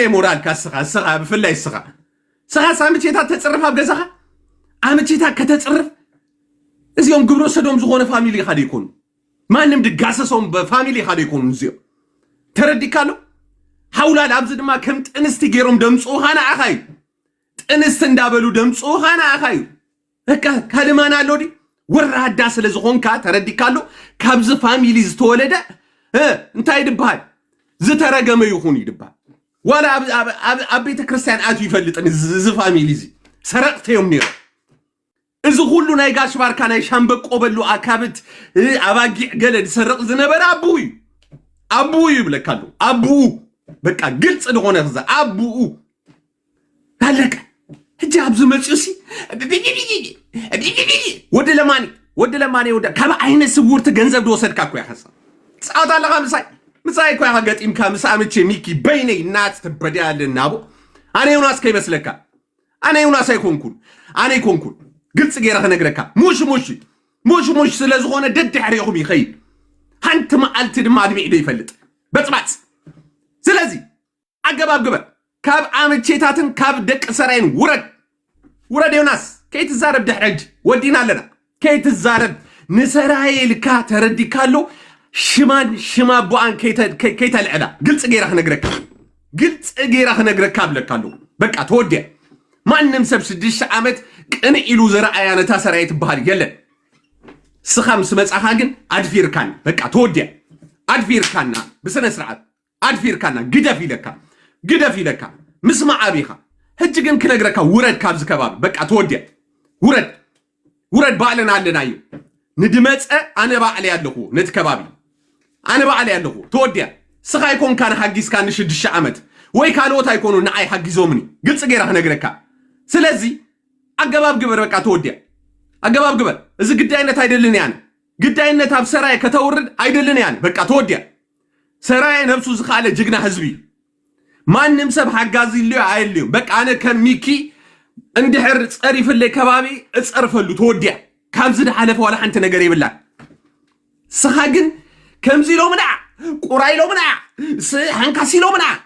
أين مورال كسخة بفلا يسخة سخة سامتشيتا تتصرف بجزخة أمتشيتا كتتصرف إذا يوم قبلوا سدوم زخون فاميلي خد يكون ما نمد قاسسهم بفاميلي خد يكون زيو تردي كالو حولا الأبزد ما كمت انستيجيرهم دمسو خانا أخاي انستندابلو دمسو خانا أخاي هكا كلمانا لودي ورا الداس لزخون كا تردي كالو كابز فاميلي زتولده انتاي دبال زترقم يخون يدبال ولا أبيت كريستيان آتو يفلطني ز فاميلي زي سرقت يوم نير إذا كلنا نايقاش باركانا يشامبك قبلو أكابت أباقي قلد سرق زنبر أبوي بلكالو أبو بكا قلت أدغون أخزا أبو هلك هجاب زمالسيوسي ود لماني كابا عين سوورت جنزب دوسد كاكو يا حسن سعود الله مساي كوي حاجات إمكا مسامتشي ميكي بيني الناس تبدي على النابو أنا يوناس كي مسلكا أنا يوناس يكون أنا يكون قلت سجيرة نقركا موش سلازغونا دد حريقهم يخيل هانت ما قلت ما دمي إيدي يفلت بس سلازي عقب كاب عامل شيتاتن كاب دك سرين ورد يوناس كي تزارب دحرج ودينا لنا كي تزارب نسراي لكا تردي كالو شمان بوان كي تلعلا قلت سجيرة نقركا بلكالو بقى تودي ما نمسب 6 عامت كن إلو زرع أنا تاسرعت بحال يلا سخام سمس أخاجن أدفير كان بقى تودي أدفير كاننا بسنة سرعة أدفير كاننا جدا في لك مسمع أبيها هتجن كنا جركا ورد كابز كباب بقى تودي ورد بعلنا على يو ندمت أنا بعلي أدلخو نت كبابي أنا بعلي أدلخو تودي سخا يكون كان حجيس كان نشد الشعمت وي كانوا تايكونوا نعي حجي زومني قلت سجيرة هنجركا سلازي أجاباب جبر بقى تودي أجاباب جبر إذا قدينا تايدلني يعني قدينا تاب سراي كتورد أيدلني يعني بقى تودي سراي نفسه زخالة ججنا حزبي ما نمسب حجازي اللي عايلهم بقى أنا كان ميكي عندي حرص أريف اللي كبابي أصرف له تودي كم زد حلف ولا حنت نجري بالله سخاجن كم زيلو منع قرايلو منع حنكاسيلو منع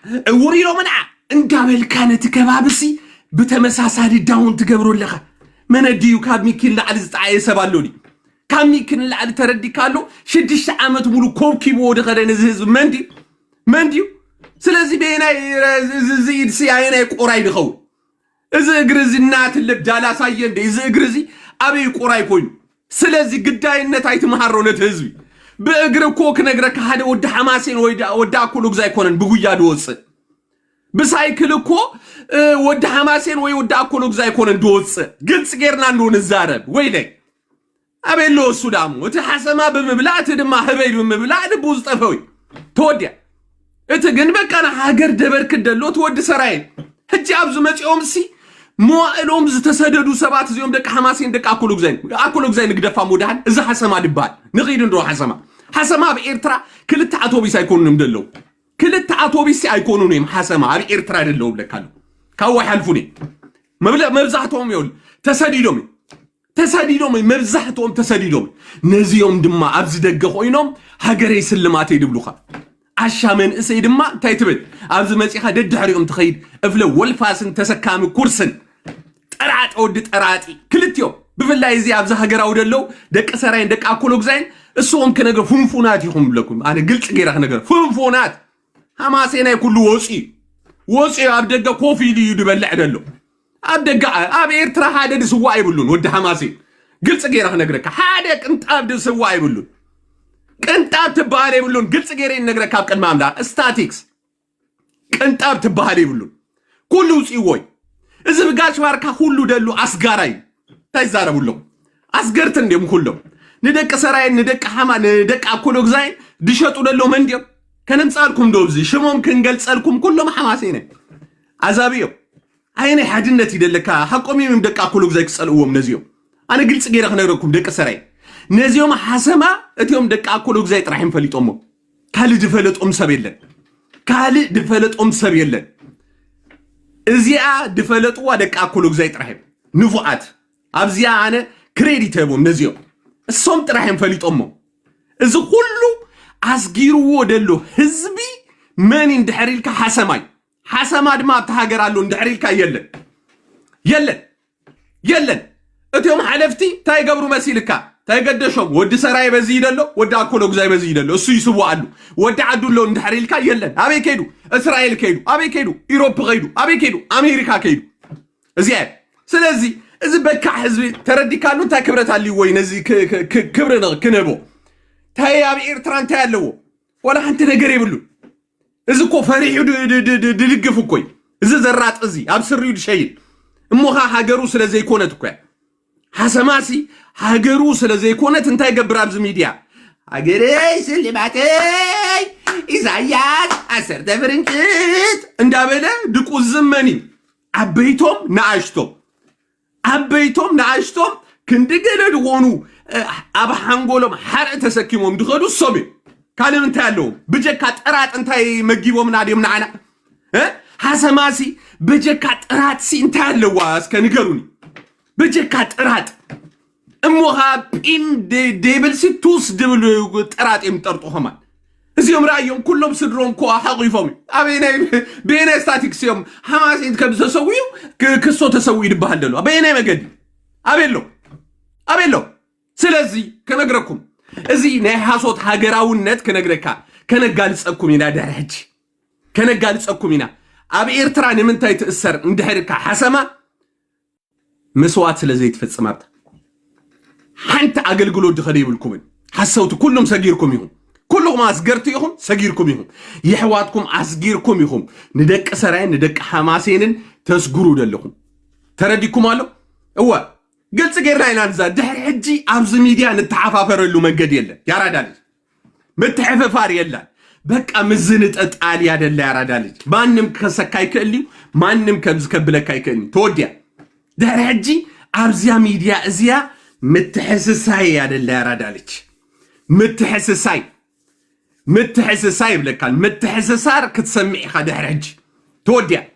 وريلو منع انقابل كانت كبابسي بتمساسات داون تقبروا لها من اديو كاب ميكين لعل زعاي سبالوني كاب ميكين لعل تردي كالو 6 عامت مولو كوكي بود غدن زهز منديو سلازي بينا زيد سياينا قراي دخو اذا غرزي نات لبدالا سايين دي اذا غرزي ابي قراي كوين سلازي قداينت ايت محرونت حزبي بأجر كوك نجرك هذا ود حماسين ودا كلوك زي كونن بقويا دوس بسايكل كو ود حماسين ودا كلوك زي كونن دوس قلت غيرنا ندون الزارب ويلي أبي لو السودام وتحسما بمبلعت دما هبيل بمبلعت بوز طفوي تودي اتجن بك انا هاجر دبرك دلو تود سراين هجي ابزو مصيوم سي موالوم زتسددو سبات زيوم دك حماسين دك اكلوك زين نقدفا مودان اذا حسما دبال نغيد ندرو حسما بإيرترا كلت أوتوبيس يكونوا مدلو كلت أوتوبيس يكونوا نيم حسما بإيرترا دلو بلكالو كوا حلفوني مبزحتهم يقول تسديدومي مبزحتهم تسديدومي نزيوم دما أبز دقخوينهم هاجري سلمات يدبلوخا عشامن إسي دما تايتبت أبز مسيخا دد حريقهم تخيد أفلو والفاسن تسكامي كورسن ترعات أودت أراتي كلت يوم بفلاي زي أبز هاجر أودلو دك سراين دك أكلوك زين السوم كنجر فنفونات يهم لكم أنا قلت غيره نجر فنفونات حماسينا كله وصي أبدأ كوفي لي يدبل عدلو أبدأ إيرترا هذا دسواي بلون ود حماسي قلت غيره نجرك هذا كنت أبدأ سواي بلون كنت أبتبالي بلون قلت غيره نجرك كابكن مامدا ستاتيكس كنت أبتبالي بلون كله وصي إذا بقاش واركا كله دلو أسجاري تايزار بلون أسجرتن ديم كله ندك سراي ندك حما ندك أكلوك زين دشتوا للو منديم كان نسألكم دوبزي شموم كنقل سألكم كلهم حماسينه عذابيو هيني حدنتي دلك حقومي من دك أكلوك زيك سألوهم نزيوم أنا قلت غير خنيركم دك سراي نزيوم حسما اتيوم دك أكلوك زيت راح ينفلت أمه كالي دفلت سبيلن إزياء دفلت ودك أكلوك زيت راح نفوات أبزياء أنا كريديت هبوم نزيوم الصمت راح ينفلت أمه إذا كله عسجيرو ودلو حزبي من يندحريلك حسماي حسما دما تهاجرالو اندحريلكا يلن اتيوم حلفتي تاي قبرو مسيلكا تاي قدشوم ود سراي بزيدلو ود اكولو غزاي بزيدلو اسو يسوالو ود عدولو اندحريلكا يلن ابي كيدو اسرائيل كيدو ابي كيدو اوروب كيدو ابي كيدو امريكا كيدو ازياد سلازي اذا بكا حزب ترديكالو تا كبرت علي وي نزي كبرنا كنبو تاي ابي ايرتران تايلو ولا انت نغير يبلو اذا كو فريحو دلقفو كوي اذا زرات ازي ابسريو شيء امها هاجرو سلازي كونت كو حسماسي هاجرو سلازي كونت انت يقبر ابز ميديا هاجري سلماتي إزايات أسر دفرنكت اندابله دكو الزمني عبيتهم نعشتهم كندقل دغونو أبا حنقولهم حرق تسكيمهم دخلوا الصبي كالم انت لهم بجكا ترات انت مجيبهم نادي منعنا حسماسي بجكا ترات سي انت لواس كنقروني بجكا ترات اموها بين ديبل سي توس دبل ترات امترطو همان ازيوم رايهم كلهم سدرون كو حقيفهم ابينا بين ستاتيكس يوم حماس انت كبسسويو كسو تسوي دبهالدلو ابينا مجد ابيلو سلازي كنغركم ازي ناي حاسوت هاجراونت كنغركا كنغالصكم ينا دارج كنغالصكم ينا اب ايرترا نمنتاي تأثر اندحركا حسما مسوات سلازي تفصمات حنت اغلغلو دخلي يبلكم حسوت كلهم صغيركم يهم كلهم أصغرت يهم صغيركم يهم يحواتكم أصغيركم يهم ندق سراين ندق حماسينن تسغرو دلكم ترديكم قالو هو قلت غيرنا ينانزا دحر حجي ابز ميديا نتحفافرلو منقد يلا يا رادالج متحففار يلا بقى مزنت اطالي አይደለ يا رادالج ማንም ከሰካይ ከልዩ ማንም ከብለካይ ከኒ ተወዲያ دحر حجي ابزيا ميديا ازيا متحسساي አይደለ يا رادالج متحسساي بلكال متحسسار كتسمعي خدحر حج توديا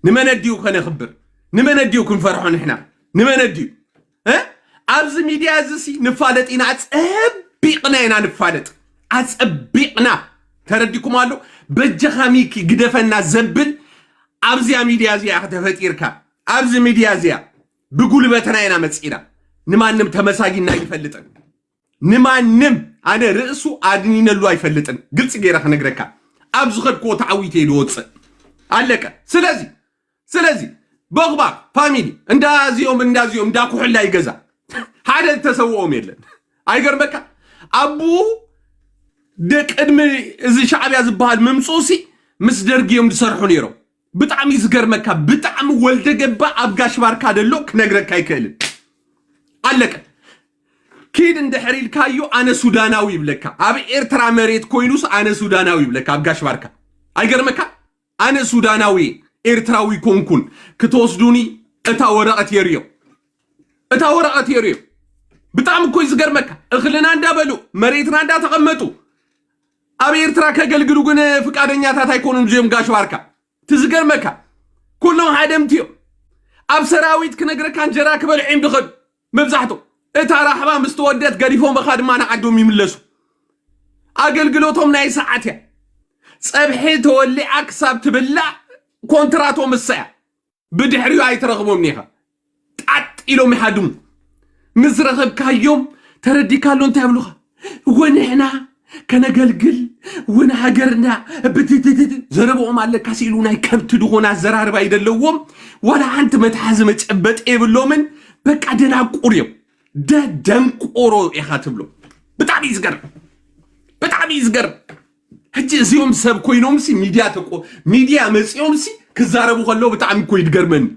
نمنديو خلينا نخبر نمنديو كنفرحوا نحنا نمنديو ابز ميديا زسي نفالطينا اصبيقنا ينا نفالط اصبيقنا ترديكم قالو بجخاميكي قدفنا زبل ابزيا ميديا زيا تفطيركا ابز ميديا زيا بغلبتنا ينا مصينا نمانم تمساغينا يفلطن نمانم انا رئسو ادنين لو يفلطن قلص غيره خنغركا ابز خدكو تعويته يلوص علق سلازي بغبا فاميلي اندازيوم داكو حلا يغزا حدا تسووم يلن ايغربكا ابو دك ادمي از شعبيا زبال ممصوسي مس درغيوم دسرحو نيرو بطعم يزغرمكا بطعم ولد جبا ابغاش باركا دلو كنغركا يكلن علق كيد اندحريل كايو انا سوداناوي بلكا اب ايرترا مريت كوينوس انا سوداناوي بلكا ابغاش باركا ايغرمكا انا سوداناوي ايرتراوي كونكون كتوسدوني اتا ورقت يريو بطعم كويس غرمكا اخلنا اندابلو مريتنا اندا تقمطو اب ايرترا كغلغلو غن فقادنياتا تايكونم جيم غاش باركا تزغرمكا كلهم حدمتيو اب سراويت كنغركا انجرا كبلعيم دخل مبزحتو اتا راحبا مستودت غريفو مخاد ما نعدوم يملسو اغلغلوتهم ناي ساعتيا صبحي تولي اكساب تبلع كونتراتو مسا بدحريو ايترغبوم نيها طات إلو محدوم مزرغب كايوم ترديكالو انت يبلوها ونحنا كنغلغل ونهاجرنا زربوهم على كاسيلونا يكبت دغونا زرارب ايدلوم ولا انت متحز متعبط ايبلومن بقى دناقوريو دنقورو يخاتبلو بتعم يزغر هجي زيوم سب كوينوم سي ميديا مسيوم سي كزاربو خلو بتعم كوي دغرمن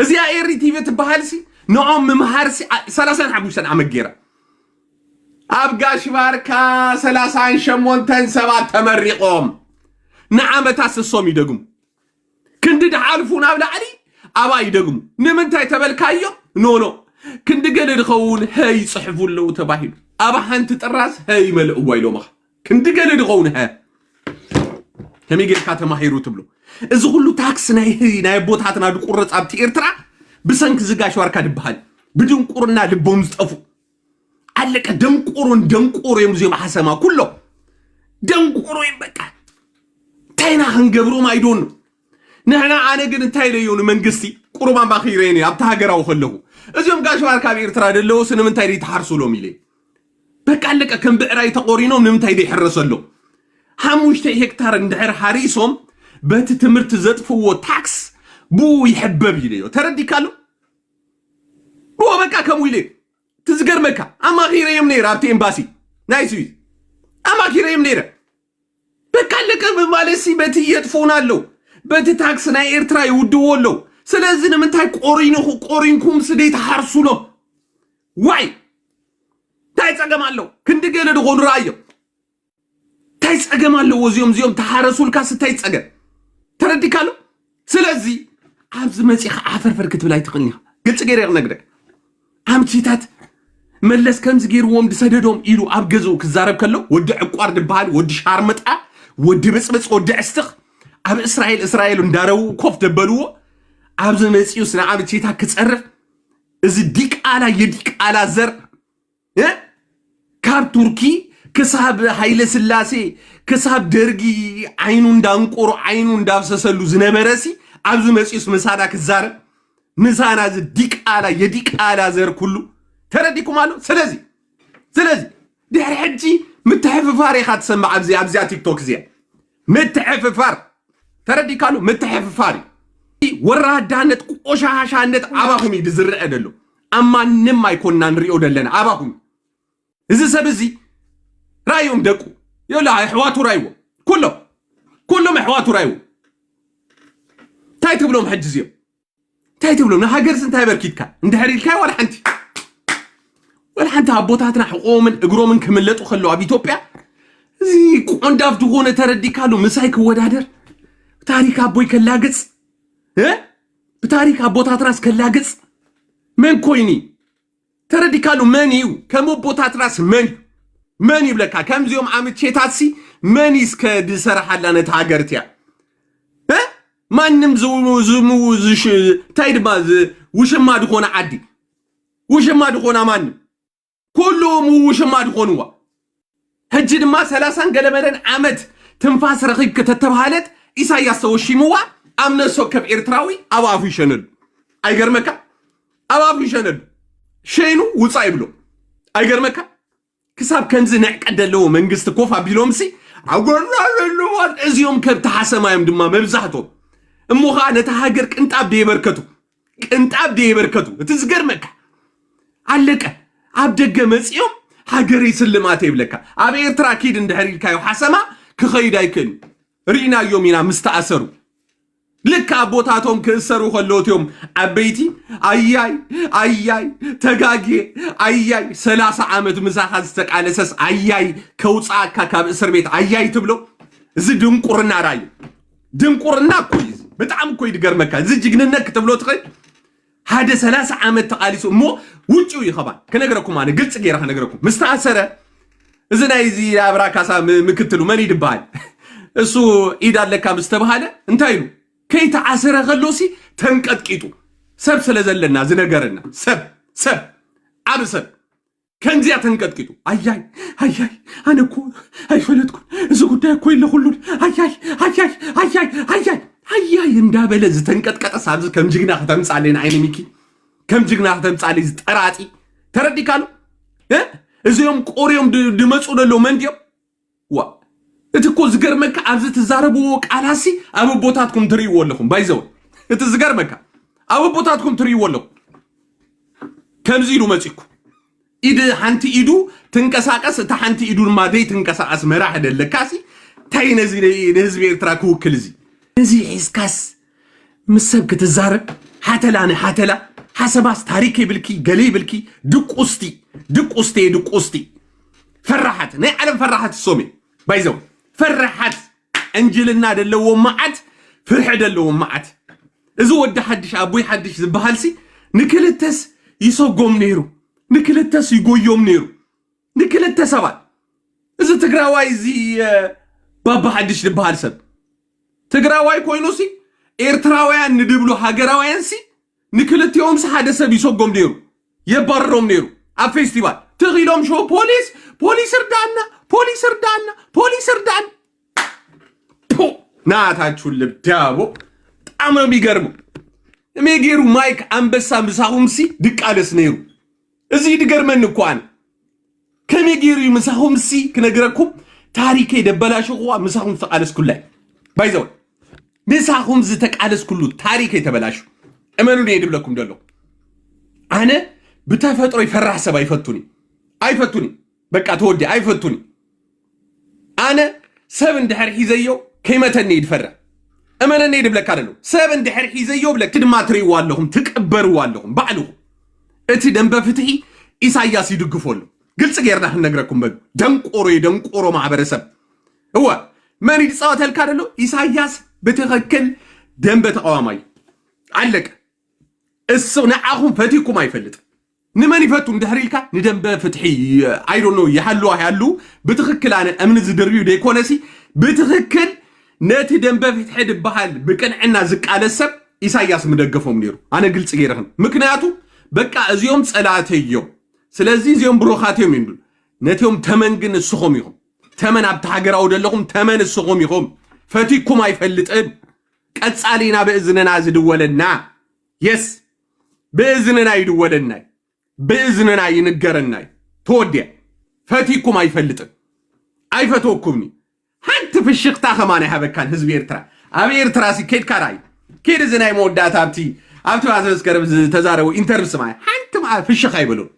ازيا ايري تي في تبحال سي نعم ممهارسي 35 عام غيره ابغاش باركا 30 شمونتن 7 تمرقوم نعمتا سسوم يدغم كندد حالفون ابلا علي ابا يدغم نمنتاي تبلكايو نو كند قلد خون هاي صحفوا له تباهيل ابا حنت طراس هاي ملء وايلو مخ كند قلد خون ها كمي قال كاتما هيرو تبلو اذا كله تاكس ناي بوتاتنا دقرص ابتي ايرترا بسنك زغاش واركا دبحال بدون قرنا لبوم زطفو علق دنقورو يمزيم حسما كله دنقورو يبقى تاينا هنغبرو ما يدون نحنا أنا قلت انتهي ليون منقستي قربان باخيريني أبتها قراو خلقو إذن قاشوا هالكابي إرترا دلو سنة من تايدي تحرسوا له ميلي بك قال لك كم بقراي تقورينو من تايدي حرسوا له حموشتي هكتار ندعر حريصهم بات تمرت زدفو تاكس بو يحبب يليو تردي كالو بو بكا كمويلي تزقر مكا أما غير يمنير أبتي إمباسي نايسوي أما غير يمنير بكا لك بمالسي باتي يدفونا له بات تاكس نا إرترا يودو له سلازنا من تاي قورينكم سدي تحرسوا له واي تاي تسقم له كنت قيل دغون رايو تاي تسقم له وزيوم تحرسوا الكاس تاي تسقم تردي كالو سلازي عبز مسيخ عفرفر كتب لاي تقنيها قلت غير نقدر عمتيتات ملس كنز غير وم دسددوم إلو أبجزو كزارب كله ودي عقار دبال ودي شارمطة ودي بس ودي استخ أب إسرائيل ندارو كوف دبلو عبز مسيو سنا عمتيتات كتصرف إذا ديك على زر كاب تركي كساب هايل سلاسي كساب درجي عينون دانقور عينون دافسسلو زنبرسي عبز مسيو مسادا كزارب مسانا ديك على زر كله ترديكم مالو سلازي دي حجي متحف فاري تسمع عبزي تيك توك زي متحف فار تردي كالو متحف فاري ورا دانت قوشاشانت عباهم يدزرع دلو اما نما يكوننا نريو دلنا عباهم اذا سبزي رايهم دقو يلا حواتو رايو كلهم حواتو رايو تايتو بلوم حجزيو تايتو بلوم هاجر سنتاي بركيتكا اندحريلكا ولا حنتي ولا حتى عبوتاتنا حقوم من اجرومن كملطو خلو اب ايثيوبيا زي قنداف دغونه تردي كالو مسايك ودادر تاريخ ابوي كلاغص بتاريخ عبوتاتراس كلاغص من كويني تردي كالو منيو كم بوتاتراس من يبلكا كم زيوم عامتشيتاتسي مني اسك دسرحلانه تاغرتيا مانم زمو زش تايدباز وشما دغونه عدي وشما دغونه مانم كلهم وشماد خونوا هجد ما 30 قلمدن عمد تنفاس رخيب كتتبهالت إساياس توشيموا أمن سوكب إرتراوي أبافي شنل أيقرمكا أبافي شنل شينو وصايبلو أيقرمكا كساب كنز نعقدلو منقست كوفا بيلومسي أقولنا إزيوم كبت حسما يمدما مبزحتو أموخا نتهاجر كنت أبدي يبركتو تزقرمكا عليك عبدك مسيوم حجري سلماتي بلكا أبي إرتراكيد اندهريل كايو حسما كخيدا يكن رينا يومينا مستأثرو لك أبوتاتهم كسرو خلوتهم أبيتي أياي تقاقي أياي 30 عامت مساحة استك على أساس أياي كوصا كاكاب إسر بيت أياي تبلو زي دنقرنا رايو دنقرنا كويز بتعم كويد قرمكا زي جيجننك تبلو تخيل هذا 30 عامت تقاليسو مو وجو يخبان كنغركم انا قلت غير كنغركم مستعسره اذا يزي ابراكاسا مكتلو من يدبال اسو ايدال لك مستبهاله انتايلو كي تعسره خلوسي تنقطقيطو سب سلازلنا زنغرنا سب ابسب كنزيا تنقطقيطو اياي انا كو ايفلتكم ازو غدا كو يله كله اياي اندابل ز تنقطقطه سابز كم جigna ختمصالين عين ميكي كم جigna ختمصالي طراطي تردي كالو ازيوم قوريوم دمصو دلو منديو وا اتكو زغرمك ابز تزاربو قالاسي ابو بوتاتكم تري ولكم بايزو اتزغرمك ابو بوتاتكم تري ولكم كم زيدو مصيكو ايد حنتي ايدو تنقساقس تحنتي ايدو مادي تنقساقس مراح دلكاسي تاي نزي نهزب إرترا كوكلزي نزي حسكاس مسبك تزارب حتلا حسباس تاريخي بلكي قلي بلكي دق أستي فرحت ناي علم فرحت الصومي بايزو فرحت انجلنا دلو معت فرح دلو معت إذا ود حدش أبوي حدش زبهالسي نكلتس يسوقوم نيرو نكلتس يقويوم نيرو نكلتس أبال إذا تقراواي زي بابا حدش زبهال سب تقراواي كوينوسي إرتراويان ندبلو هاجراويان سي نكلت يوم سحادة سب يسوقوم نيرو يبرم نيرو أفيستيفال تغيلهم شو بوليس ردانا بو ناتاتشو اللي بتابو በጣም ነው የሚገርመው እሜጌሩ ማይክ አንበሳ ምሳሁምሲ ድቃለስ ነይሩ እዚ ድገርመን እንኳን ከሜጌሩ ምሳሁምሲ ክነግረኩም ታሪክ የደበላሽው ምሳሁም ተቃለስ ኩላይ ባይዘው ምሳሁም ዝተቃለስ ኩሉ ታሪክ የተበላሽ እመኑን ይድብለኩም ደሎ አነ በተፈጥሮ ይፈራህ ሰብ አይፈቱኒ በቃ ተወዲ አይፈቱኒ አነ ሰብ እንድሕር ሒዘዮ ከይመተኒ ይድፈራ እመነኒ ይድብለካ ደሎ ሰብ እንድሕር ሒዘዮ ብለክ ድማ ትሪዋለሁም ትቀበሩዋለሁም ባዕሉ እቲ ደንበ ፍትሒ ኢሳያስ ይድግፎሉ ግልጽ ገርና ነግረኩም በግ ደንቆሮ ማህበረሰብ هو من يتصاوت هالكارلو إساياس بتغكل دنب تقوامي علق السنة عهم فتيكو ما يفلت نمن يفتون دهريلكا ندنب فتحي I don't know يحلو بتغكل أنا أمن زدريو ديكونسي بتغكل ناتي دنب فتحي دبحال بكن عنا زك على السب إساياس مدقفهم نيرو أنا قلت غيرهم مكنياتو بقى أزيوم صلاتيوم سلازي زيوم بروخاتيوم ينبل ناتيوم تمنجن السخوم يهم تمن عبد حجر أو دلهم تمن السقوم يقوم فتيكم ما يفلت قص علينا بإذننا زدولنا يس بإذننا يدولنا بإذننا ينقرنا تودع فتيكم ما يفلت أي فتوكمني حتى في الشيخ تاخماني هذا كان حزب إيرترا أبي إيرترا سي كيد كراي كيد زناي مودات أبتي عايز كرب تزارو انترفس معي حتى مع في الشيخ يبلون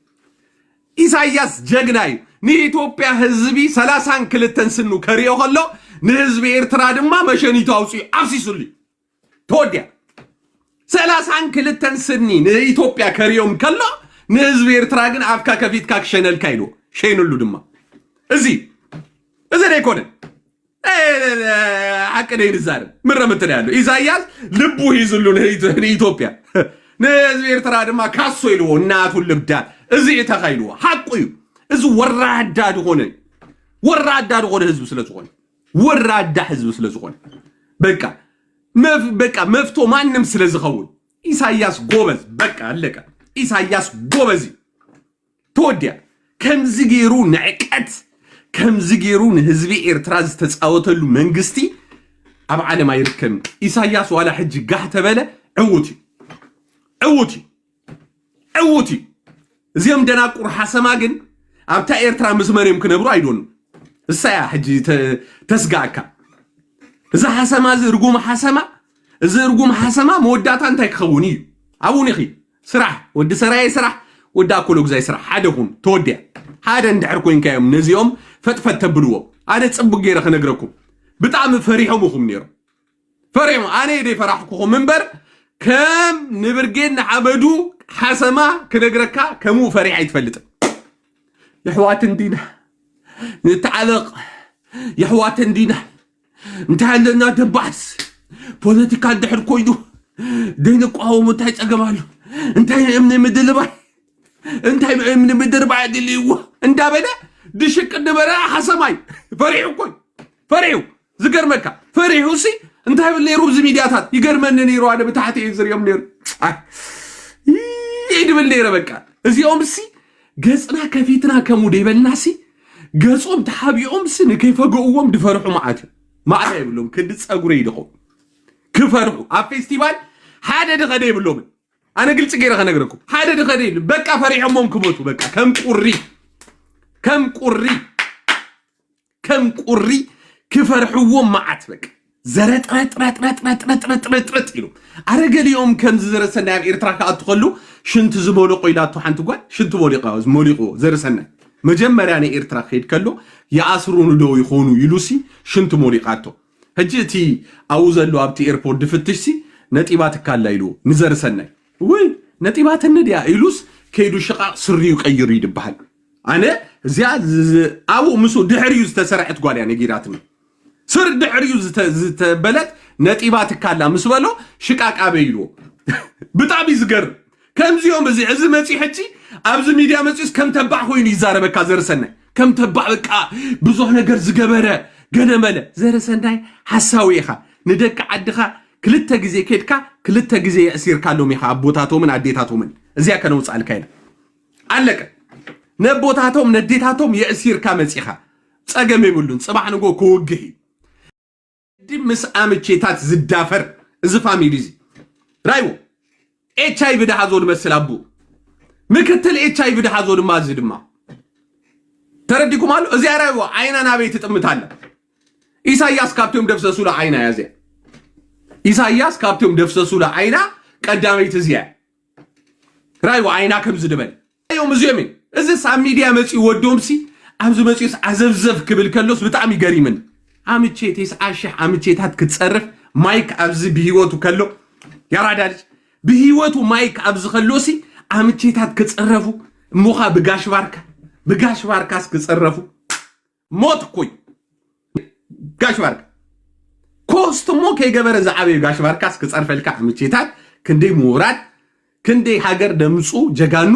إساياس جغناي ني ኢትዮጵያ ህዝቢ 30 ክልተን ስኑ ከሪዮ ኸሎ ንህዝቢ ኤርትራ ድማ መሸኒቱ አውጪ አፍሲሱሊ ተወዲያ 30 ክልተን ስኒ ንኢትዮጵያ ከሪዮም ከሎ ንህዝቢ ኤርትራ ግን አፍካ ከፊት ካክሸነል ካይሎ ሸይኑሉ ድማ እዚ ደይኮነ አቀደይ ንዛር ምረምተን ያለው ኢሳያስ ልቡ ይዝሉ ንኢትዮጵያ ንህዝቢ ኤርትራ ድማ ካሶ ይልዎ እናቱን ልብዳ እዚ ተኻይሉ ሐቁዩ እዚ ወራዳድ ሆነ ህዝብ ስለዝሆነ ወራዳ ህዝብ ስለዝሆነ በቃ መፍቶ ማንም ስለዝኸውን ኢሳያስ ጎበዝ በቃ አለቀ ኢሳያስ ጎበዝ ተወዲያ ከምዚ ገይሩ ንዕቀት ከምዚ ገይሩ ንህዝቢ ኤርትራ ዝተጻወተሉ መንግስቲ ኣብ ዓለም አይርከም ኢሳያስ ዋላ ሕጂ ጋህ ተበለ ዕውቲ እዚኦም ደናቁር ሓሰማ ግን أبتا إيرترا مسمريم كنبرو أيدون الساعة حجي تسقعك إذا حسما إذا رقوم حسما موداتا انتا يخوني أبوني خي سرح ود سراي سرح ودا كلوك زي سرح هذا هون تودع هذا ندعركوين كايم نزيوم فتفت تبلوه أنا تصبق غير خنقركم بتعم فريحهم وخم نيرو فريحهم أنا يدي فرحكم منبر كم نبرجين عبدو حسما كنقركا كمو فريح يتفلت يحوات دينا نتعلق يحوات دينا انتهى لنا دبعس بوليتيكا دحر كويدو دينك قاوم تايت اقبالو انتهى من مدلباي انتهى من مدرباي دليو انت بدا دشك دبرا حسماي فريحو زقر مكا فريحو سي انتهى اللي روز ميدياتات يقرمنني يرو انا بتحت يزر يوم نير يدب اللي ربكا ازي يوم سي ገጽና ከፊትና ከሙዴ በልናሲ ገጾም ተሐቢኦም ስን ከይፈገውም ድፈርሑ ማዓት ይብሎም ከድ ጸጉሬ ይደኹ ክፈርሑ ኣብ ፌስቲቫል ሓደ ድኸደ ይብሎም ኣነ ግልጽ ገይረ ከነግረኩም ሓደ ድኸደ በቃ ፈሪሖም ክሞቱ በቃ ከም ቁሪ ክፈርሕዎም ማዓት በቃ ዘረጥረጥ ይሉ አረገሊዮም ከም ዝረሰና ኣብ ኤርትራ ካአትኸሉ ሽንት ዝሞልቆ ኢላቱ ሓንቲ ጓል ሽንት ሞሊቆ ዘረሰና መጀመሪያ ናይ ኤርትራ ኸይድ ከሎ ያአስሩን ዶ ይኾኑ ይሉሲ ሽንት ሞሊቃቶ ሕጂ እቲ ኣው ዘሎ ኣብቲ ኤርፖርት ድፍትሽሲ ነጢባት ካላ ኢሉ ንዘረሰና ወይ ነጢባት ነዲያ ኢሉስ ከይዱ ሽቃ ስሪዩ ቀይሩ ይድበሃል ኣነ እዚያ ኣው ምሱ ድሕሪዩ ዝተሰርዐት ጓል ያ ነጊራትኒ سر دحريو زتبلت نتيبات كالا مسبلو شقاق ابيلو بطابي زغر كم زيوم بزي عز مسيحتي ابز ميديا مسيس كم تبع خوين يزاربك زرسنا كم تبع بك بزح نجر زغبره غنمله زرسناي حساويخا ندك عدخا كلتا غزي كيدكا كلتا غزي اسير كالو ميخا ابوتاتو من اديتاتو من ازيا كنو صالكاينا علق نبوتاتو من اديتاتو ياسير كامصيخا صقم يبلون صباح نغو كوغي دي مس امچيታት ዝዳፈር እዚ ፋሚሊ رايو اتشاي بده حزود مسل ابو مكتل اتشاي بده حزود ما زدما ترديكم قالوا ازي رايو عينا نابيت تطمتاله ኢሳያስ ካብቶም ደፍሰሱ ለዓይና ያዘ ኢሳያስ ካብቶም ደፍሰሱ ለዓይና ቀዳመይት እዚያ ራይው ዓይና ከም ዝድበል እዮም እዚኦም እዚ ሳብ ሚድያ መፂ ወዶምሲ ኣብዚ መፂስ አዘብዘብ ክብል ከሎስ ብጣዕሚ ገሪምን አምቼቴስ አሽህ አምቼታት ክትጸርፍ ማይክ ኣብዚ ብሂወቱ ከሎ ያራዳልጅ ብሂወቱ ማይክ ኣብዚ ከሎሲ አምቼታት ክትጸረፉ ሙኻ ብጋሽ ባርካስ ክትጸረፉ ሞት ኮይ ጋሽ ባርካ ኮስትሞ ከገበረ ዘዓበ ጋሽ ባርካስ ክጸርፈልካ አምቼታት ክንደይ ምሁራት ክንደይ ሃገር ደምጹ ጀጋኑ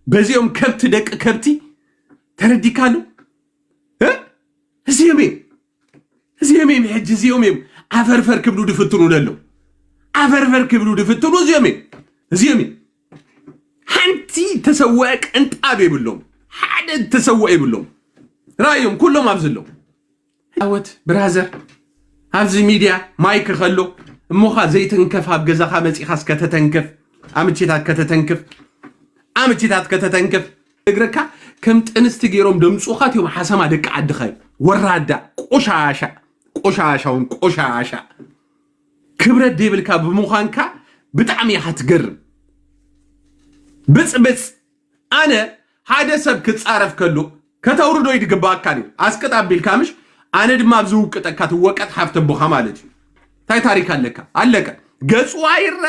በዚኦም ከብት ደቅ ከብቲ ተረዲካሉ እዚየሜ ሕጅ እዚየሜ አፈርፈር ክብሉ ድፍትኑ ለለው አፈርፈር ክብሉ ድፍትኑ እዚየሜ ሓንቲ ተሰወቅ እንጣብ ይብሎም ሓደ ተሰወቅ ይብሎም رايهم كلهم ابزلو اوت برازر ابز ميديا مايك خلو موخا زيتنكف اب غزاخا مصيخاس كتتنكف امچيتات كتتنكف اغركا كم تنستغيروم دمصوخات يوم حسما دق عدخاي ورادا ቆሻሻ ክብረት ዴብልካ በሙኻንካ በጣም ያትገርም ብጽብጽ አነ ሓደ ሰብ ክጻረፍ ከሎ ከተውርዶ ይድግባካኒ አስቀጣቢል ካምሽ አነ ድማ ብዙ ቅጠካት ወቀት ሀፍተ ቦኻ ማለት ታይ ታሪክ አለቀ ገጹ አይረ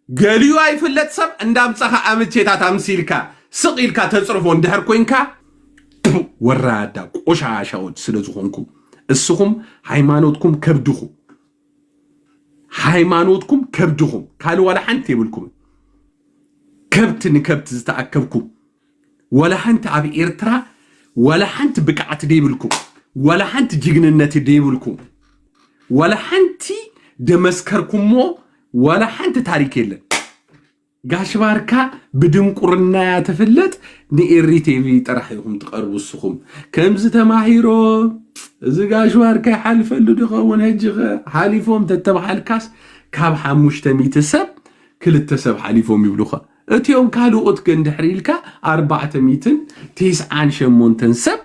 ገሊዩ አይፍለጥ ሰብ እንዳምጻኻ አምቼታት አምሲልካ ስቂልካ ተጽርፎ እንደህር ኮይንካ ወራዳ ቆሻሻዎች ስለዝኾንኩ እስኹም ሃይማኖትኩም ከብድኹም ካል ወላ ሓንቲ ይብልኩም ከብት ንከብት ዝተአከብኩም ወላ ሓንቲ አብ ኤርትራ ወላ ሓንቲ ብቃዓት ደይብልኩም ወላ ሓንቲ ጅግንነት ደይብልኩም ወላ ሓንቲ ደመስከርኩሞ ወላ ሓንቲ ታሪክ የለን ጋሽ ባርካ ብድንቁርና ያተፈለጥ ንኤሪ ቲቪ ጥራሕኩም ትቀርቡ እስኹም ከምዝ ተማሂሮ እዚ ጋሽ ባርካ ሓልፈሉ ድኸውን ህጅኸ ሓሊፎም ተተባሓልካስ ካብ 500 ሰብ ክልተ ሰብ ሓሊፎም ይብሉኻ እቲዮም ካልኦት ገንድሕሪልካ 498 ሰብ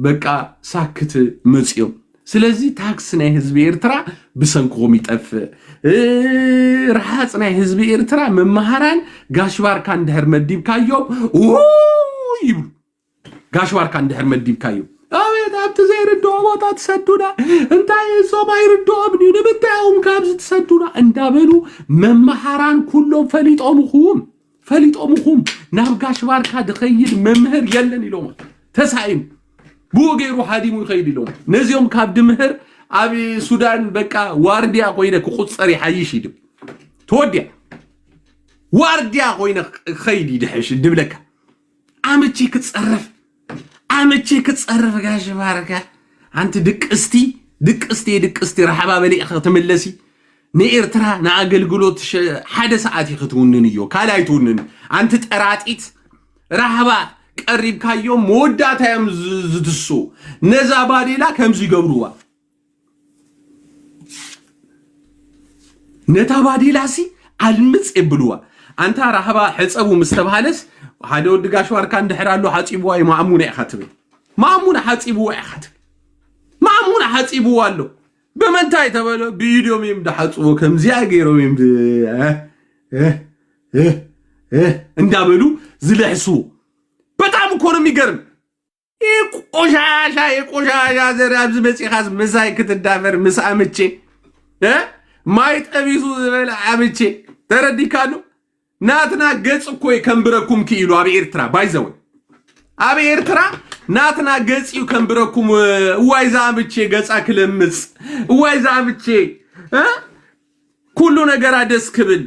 በቃ ሳክት መጽዮም ስለዚህ ታክስ ናይ ህዝቢ ኤርትራ ብሰንኮም ይጠፍ ረሓጽ ናይ ህዝቢ ኤርትራ መማሃራን ጋሽ ባርካ እንደህር መዲብካዮ ይብሉ ጋሽ ባርካ እንደህር መዲብካዮ አቤት አብተ ዘይርዶ ቦታ ተሰዱና እንታይ ሶማይ ርዶ አብኒ ለምታውም ካብዝ ተሰዱና እንዳበሉ መማሃራን ኩሎም ፈሊጦምኹም ናብ ጋሽ ባርካ ድኸይድ መምህር የለን ኢሎም ተሳይም بوغيرو حاديمو يخيل لهم نزيوم كاب دمهر ابي سودان بقى وارديا قوينه كقصري حيش يدم توديا وارديا قوينه خيل يدحش دبلك امچي كتصرف غاش باركه انت دقستي رحبا بلي تملسي نيرترا ناغلغلوت حدا ساعات يختونن يو كالايتونن انت طراطيت رحبا قريب كايو موداتا يمزدسو نزا باديلا كمز يغبروا نتا باديلا سي المص يبلوا انت رحبا حصبو مستبحالس حدا ود غاش واركا اندحرالو حصيبو اي مامونه يخاتب مامونه حصيبو والو بمنتاي تبلو فيديو ميم دحصو كمز ياغيرو ميم اندابلو زلحسو በጣም እኮ ነው የሚገርም የቆሻሻ ዘራብዝ መጽሐፍ መሳይክት ዳፈር ምሳምቼ ማይጠቢሱ ዘበላ አምቼ ተረዲካሉ ናትና ገጽ እኮ የከምብረኩም ኪሉ አብ ኤርትራ ባይዘው አብ ኤርትራ ናትና ገጽ ይከምብረኩም ዋይዛ አምቼ ገጻ ክለምጽ ዋይዛ አምቼ ኩሉ ነገር አደስክብል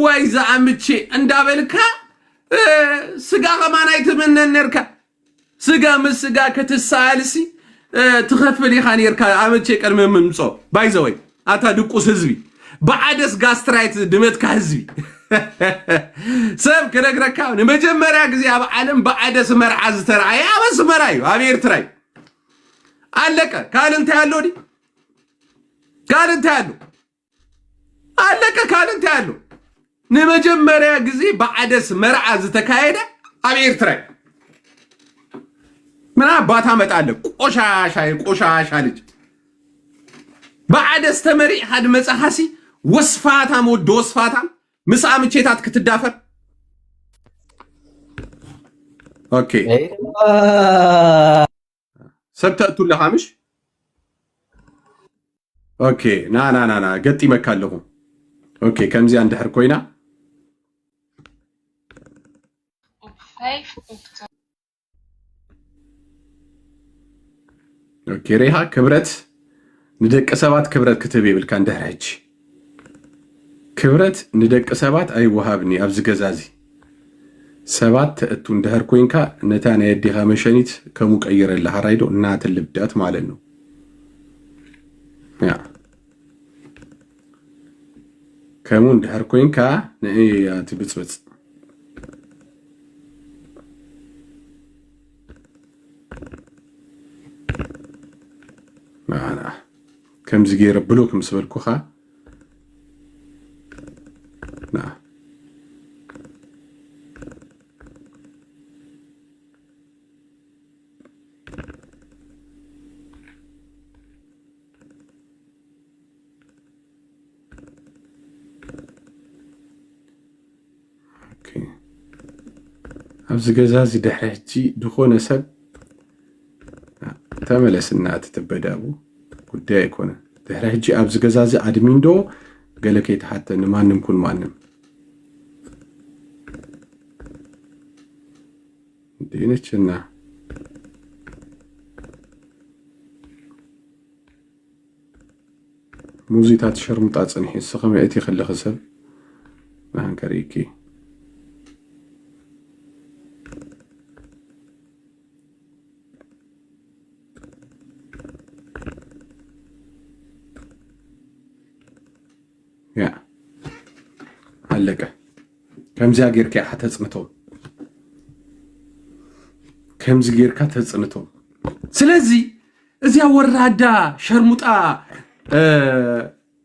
ዋይዛ አምቼ እንዳበልካ ስጋ ከማናይት ምንነርካ ስጋ መስጋ ከተሳልሲ ተኸፈል ይኻኔርካ አመቼ ቀርመ ምምጾ ባይዘወይ አታ ድቁስ ህዝቢ በአደስ ጋስትራይት ድመትካ ህዝቢ ሰብ ከነግረካ ለመጀመሪያ ጊዜ አብ ዓለም በአደስ መርዓዝ ተራያ አበስ መራዩ አብ ኤርትራይ አለቀ ካልንተ ያለው አለቀ ካልን ታያሉ ንመጀመሪያ ጊዜ በዓደስ መርዓ ዝተካሄደ ኣብ ኤርትራ ምን አባታ መጣለ ቆሻሻ ልጅ بعد استمري حد مسحسي وصفاتها مود وصفاتها مسا مچيتات كتدافر اوكي سبتاتو لهامش اوكي نا قطي مكالهم اوكي كمزي عند حركوينا اوكي ريها كبرت ندق سبات كبرت كتبي بالكان دهرج كبرت ندق سبات اي وهابني ابز غزازي سبات تأتو اندهر كوينكا نتانا يديها مشانيت كمو قير الله رايدو نات اللبدات مالنو يا كمو اندهر كوينكا نئي تبصبص معنا كم زغير بلوك مسبلكو خا نعم اوكي ابز غزازي دحرجي دخونه سب تملسنا تتبدابو ጉዳይ ኮነ ተራጂ አብዝ ገዛዚ አድሚንዶ ገለከት حتى ማንም ኩን ማንም ዲነችና ሙዚታት ሸርሙጣ ጽንሕ ሰኸመ እቲ خلخ ሰብ ማንከሪኪ يا علقه كمزي غيرك حتصنتو كمزي غيرك تصنتو ስለዚህ እዚያ ወራዳ ሸርሙጣ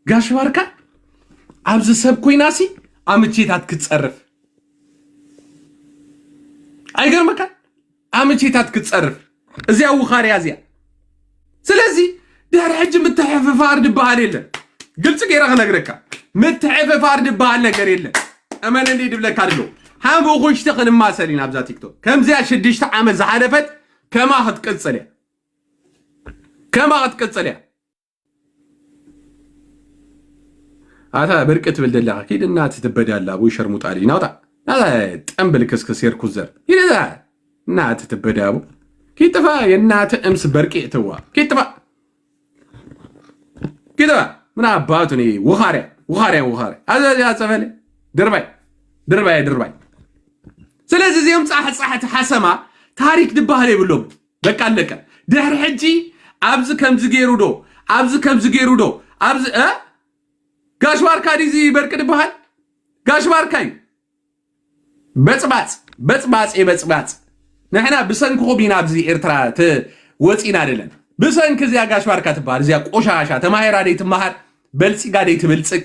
ጋሽ ባርካ አብዝ ሰብ ኮይናሲ አምቼታት ክትጸርፍ አይገርምካ አምቼታት ክትጸርፍ እዚያ ወኻሪያ እዚያ ስለዚህ ዳር ሕጅ ምትሐፈ ፋርድ ባህል የለ ግልጽ ገራህ ነግረካ متعفى فارد بال ነገር የለ አመን እንዴ ድብለካ አይደሉ ሃም ወኹሽ ተኸን ማሰሊን አብዛ ቲክቶክ ከምዚያ 6 ዓመት ዘሐለፈት ከማ ህትቀጽልያ አታ በርቀት በልደላ ኪድና ትተበዳላ ወይ ሸርሙጣሊ ናውጣ ጠምብል ከስከስ የርኩዘር ይለዛ እናት ትተበዳቡ ኪጥፋ የናተ እምስ በርቄ ተዋ ኪጥፋ ምን አባቱኒ ወኻሪያ አዛ ያጸፈለ ድርባይ ስለዚህ እዚያም ጻሕት ሐሰማ ታሪክ ድባህለ ይብሎም በቃ አለቀ ድህር ሕጂ አብዝ ከምዝ ገይሩዶ አብዝ ጋሽ ባርካ ዲዚ በርቅ ድባህል ጋሽ ባርካይ በጽባጽ ነህና ብሰንኩ ቢና አብዚ ኤርትራ ወጪና አይደለም ብሰንክ እዚያ ጋሽ ባርካ ትባል እዚያ ቆሻሻ ተማሄራ ዴት ማሃር በልጽጋ ዴት ብልጽግ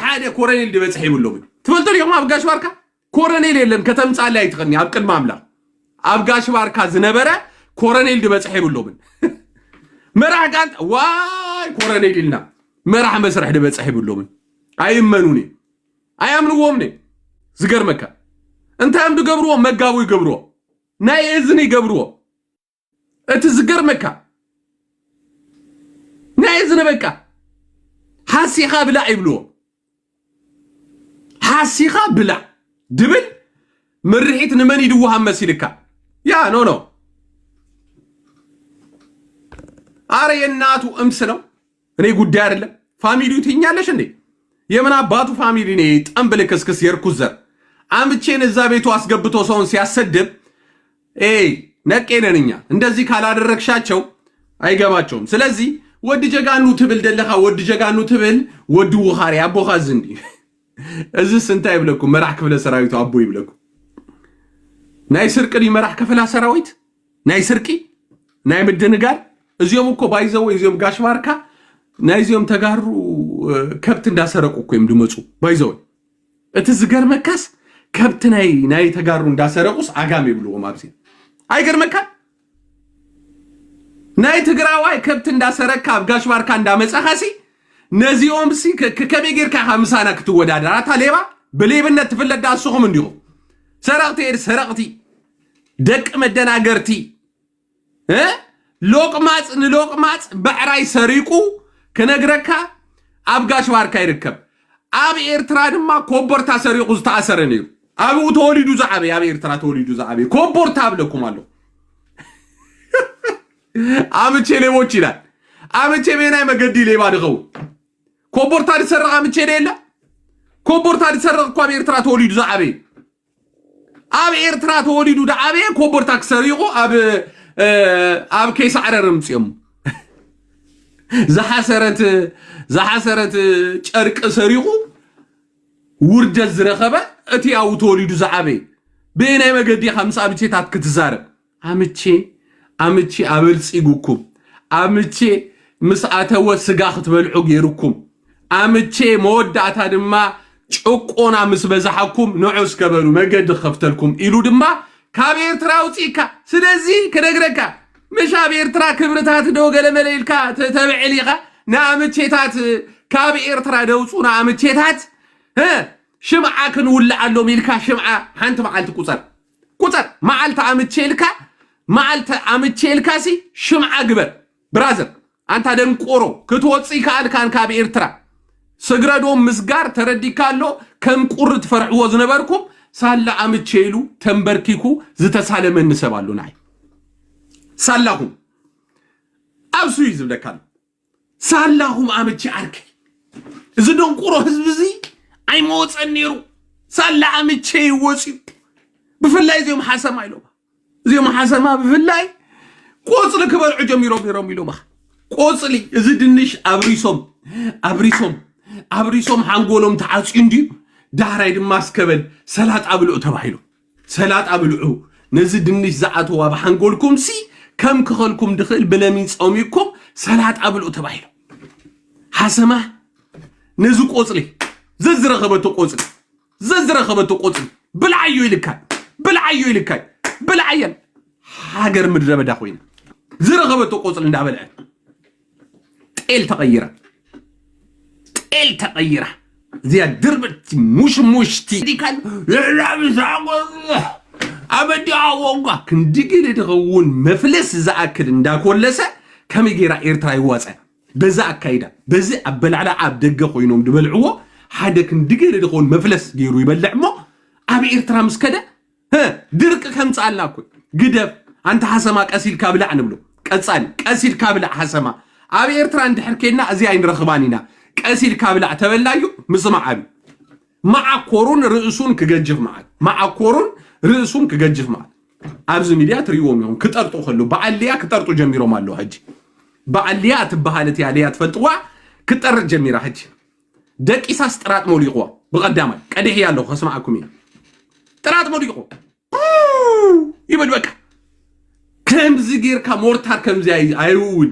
ሓደ ኮረኔል ድበጽሕ ይብሎም ትፈልጡ ልዮም ኣብ ጋሽ ባርካ ኮረኔል የለን ከተምጻለ አይትኸኒ ኣብ ቅድመ አምላክ ኣብ ጋሽ ባርካ ዝነበረ ኮረኔል ድበጽሕ ይብሎም መራህ ጋንት ዋይ ኮረኔል ኢልና መራህ መስርሕ ድበጽሕ ይብሎም አይመኑኒ አያምንዎምኒ ዝገርመካ እንታም ድገብርዎ መጋቡ ይገብርዎ ናይ እዝኒ ይገብርዎ እቲ ዝገርመካ ናይ እዝኒ በቃ ሓሲኻ ብላ ይብልዎ ሓሲኻ ብላ ድብል ምርሒት ንመን ይድውሃም መሲልካ ያ ኖ አረ የናቱ እምስ ነው እኔ ጉዳይ አይደለም ፋሚሊው ትኛለሽ እንዴ የምን አባቱ ፋሚሊ ነኝ ጠምብል ከስከስ የርኩዘር አምቼን እዛ ቤቱ አስገብቶ ሰውን ሲያሰድብ ነቄነንኛ እንደዚህ ካላደረግሻቸው አይገባቸውም ስለዚህ ወድ ጀጋኑ ትብል ደለኻ ወድ ጀጋኑ ትብል ወድ ወኻሪ አቦኻ ዝንዲ እዚ ስንታይ ብለኩ መራህ ክፍለ ሰራዊቱ አቦ ይብለኩ ናይ ስርቅዲ መራህ ክፍለ ሰራዊት ናይ ስርቂ ናይ ምድንጋር እዚኦም እኮ ባይዘው እዚኦም ጋሽ ባርካ ናይዚዮም ተጋሩ ከብት እንዳሰረቁ እኮ ድመጹ ባይዘው እቲ ዝገርመካስ ከብት ናይ ተጋሩ እንዳሰረቁስ አጋሜ ብሎ ማብሲ አይገርመካ ናይ ትግራዋይ ከብት እንዳሰረካ አብጋሽ ባርካ እንዳመጻኻሲ ነዚኦም ሲ ከመጌርካ 50ና ክትወዳደራ ታሌባ በሌብነት ትፈለዳ አስኹም እንዲሁ ሰረቅቲ ደቅ መደናገርቲ ሎቅማጽ በዕራይ ሰሪቁ ከነግረካ አብጋሽ ባርካ ይርከብ አብ ኤርትራ ድማ ኮቦርታ ሰሪቁ ዝተአሰረ ነይሩ አብኡ ተወሊዱ ዛዕበ አብ ኤርትራ ተወሊዱ ዛዕበ ኮቦርታ አብለኩም አለው አምቼ ሌቦች ይላል አምቼ ቤናይ መገዲ ሌባ ድኸው ኮቦርታ ሊሰረቅ አምቼ ሌላ ኮቦርታ ሊሰረቅ እኮ አብ ኤርትራ ተወሊዱ ዛዕበ አብ ኤርትራ ተወሊዱ ዛዕበ ኮቦርታ ሰሪቁ አብ ከይሳዕረርም ጽየሙ زحسرت ጨርቅ ሰሪቁ ውርደት ዝረኸበ እቲ ያው ተወሊዱ ዛዕበይ በእናይ መገዲ 50 አምቼታት ክትዛረብ አምቼ አበልጽጉኩም አምቼ ምስአተወ ስጋ ክትበልዑ ገይሩኩም አምቼ መወዳታ ድማ ጭቆና ምስበዛሐኩም ንዑስ ከበሉ መገዲ ከፍተልኩም ኢሉ ድማ ካብ ኤርትራ ውጪካ ስለዚህ ከነግረካ مشاب إيرترا كبرتات دوغل مليلكا تبعليغا نامتشيتات كاب إيرترا دوصو نامتشيتات شمعة كنولع له ميلكا شمعة حانت معالت كوصر معالت عمتشيلكا سي شمعة قبر برازر انت دنقورو كتوصي كان كاب إيرترا سغردو مسغار ترديكالو كم قرت فرعو زنبركم سالا عمتشيلو تنبركيكو زتسالمن نسبالو ناي سالهم أبسو يزم لكان سالهم عمتش عركي زدون قرو هزبزي أي موت النيرو سال عمتش يوصي بفلاي زيهم حسما يلوما زيهم حسما بفلاي قوصل كبر عجم يروم يلوما قوصلي زدنش أبريسوم حنقولهم تعاش اندي دارايد ماسكبل سلات أبلعو نزدنش زعاتو وابحنقولكم سي كم كخلكم دخل بلامين صوميكم سلات قبل تبايلو حسمه نزو قوصلي ززره خبتو قوصلي بالعيو يلكاي بالعين حاجر مدره بدا خوينا زره خبتو قوصل اندابلع تقيل تغيره زي دربت مشتي دي كان لا أبدي أوقع كندقل دغون مفلس زاكل انداكولسه كميغيرا إيرترا يواصع بزا أكايدا بزا أبلعلا عبدقه خوينوم دبلعوه حدا كندقل دغون مفلس غيرو يبلعمو أبي إيرترا مسكده درك كم صالناكو قدف أنت حسما قسيل كابلع نبلو قسيل كابلع حسما أبي إيرترا اندحركينا ازي عين رخبانينا قسيل كابلع تبلايو مسمع أبي مع كورون رئيسون كججف معك مع كورون رئيسهم كججف معه أبز ميديات ريوم يوم كترتو خلو بعليا كترتو جميرو مالو هجي بعليا تبهالتي عليها تفتوا كتر جميرة هجي دك إساس ترات موليقوا بقدامي كده هي الله خسمعكم يا ترات موليقوا يبل بك كم زجير كمورتار كم زي أيود